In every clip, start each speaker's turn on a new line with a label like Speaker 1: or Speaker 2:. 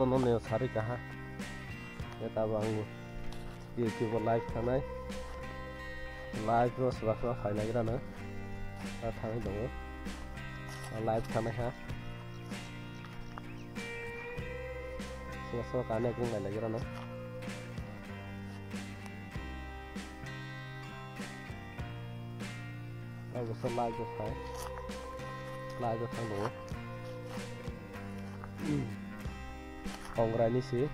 Speaker 1: no ne sari kaha ya tabang YouTube live thanai live ro swa fainai rana ta thangai dongo live thanai ha so kane kung ngai lagi rana aku so live jo thai live jo thang dongo kongrani sih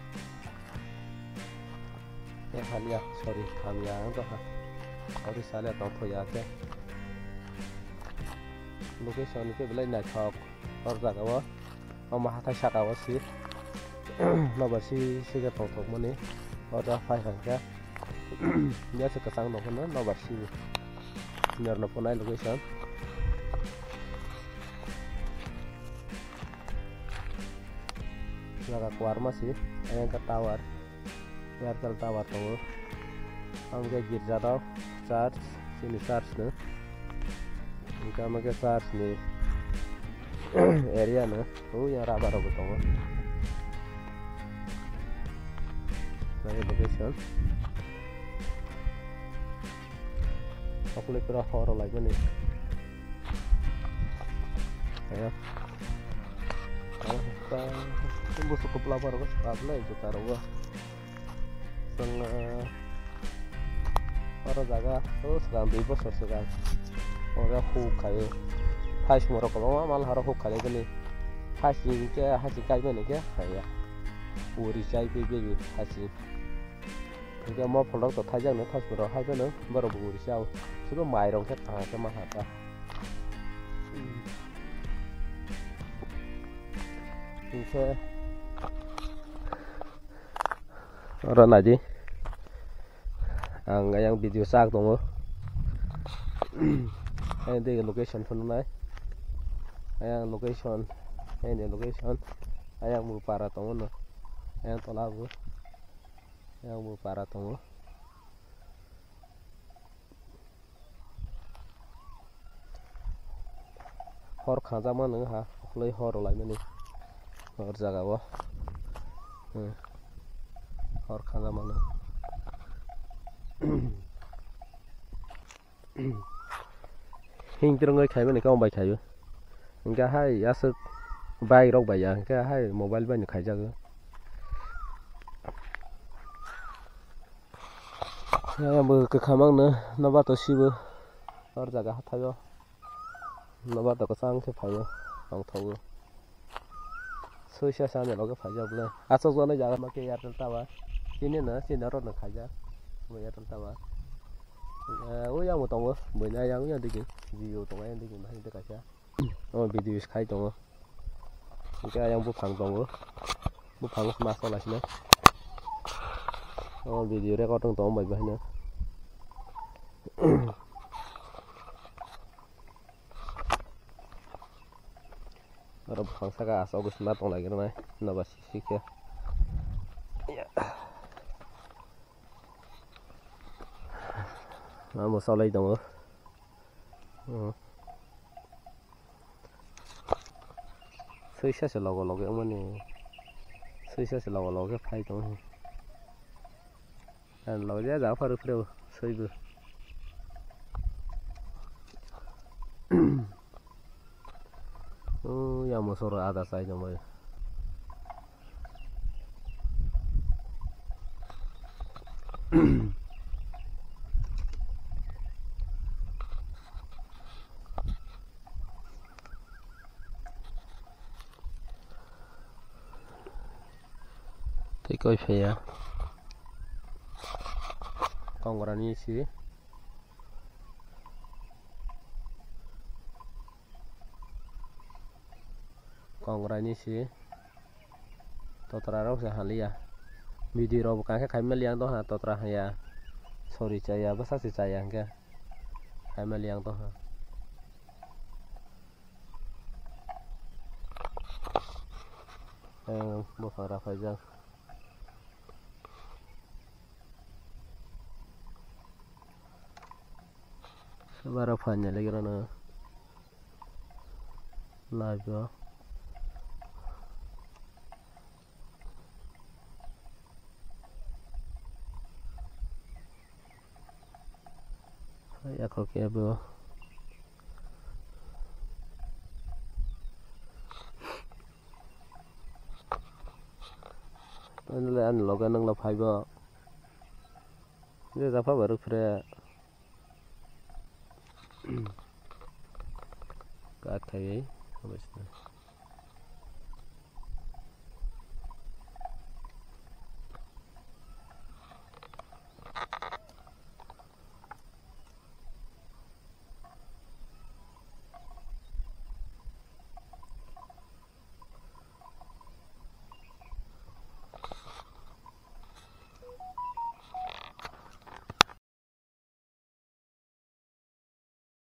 Speaker 1: ya halia sorry kami yang tuh sorry salah tahu ya ke location itu belai naik top orang jaga wah mama hata saka wah sih nobel sih ke tok mana orang file kan ya dia sekesang nopon nobel sih nyar nopon aja location jaga keluar masih yang ketawar Airtel Tower tuh, angka girja tau charge, sini charge nih, angka mereka charge nih, area nih, tuh yang raba tuh, lagi location, aku lihat berapa orang lagi nih, ya, tunggu cukup lapar bos, apa itu taruh orang jaga terus ganti bos sekarang orang hook kayak hash morok kalau malah harus hook kayak gini hashing kayak mana kayak uri cai pipi hashing jika mau produk tuh tajam nih tas berapa aja nih baru uri cai sudah mairong ke tengah ke mana apa ini orang aja yang video sak dong ini location pun naik yang location ini location yang mau para tong yang tolak yang mau para tong hor khaja mana ha lay hor lay mana hor jaga wah hor khaja mana hình tượng người khai bên này có bài khai rồi, cái hai giá sức bay đâu bài giờ cái hai mobile bên này khai ra rồi, ya bữa cái khám ăn nữa, nó bắt đầu xí bữa, ở ra cái thay rồi, nó bắt đầu có sang cái phải rồi, bằng thầu rồi, soi xa xa này nó cái phải ra rồi, asal nó ra mà cái Airtel Tower, sini nữa, sini nó nó khai ra. Airtel Tower, yang mau tahu, banyak yang dikit, video tahu yang dikit, masih dekat ya. Oh video sekali tahu, jika yang bukan tahu, bukan masalah sih. Oh video recording tahu banyak. Orang bukan sekarang asal gue senat tahu lagi nih, nabas sih ya. Một sau lấy đồng sơi sẽ lò cái ông này sơi sẽ lò cái phai đồng lò giá giáo pha được đâu sơi vừa ya một số ada sai đồng rồi coi phè con orang ini sih totra sih halia video bukan kayak kami liang toh totra ya sorry caya besar sih sayang ke kami liang toh mau farah aja barafannya lagi rana live Ako kebo. Anh ăn lọc anh là phải bơ. Giờ ra phải bớt phê. Cả thấy không biết.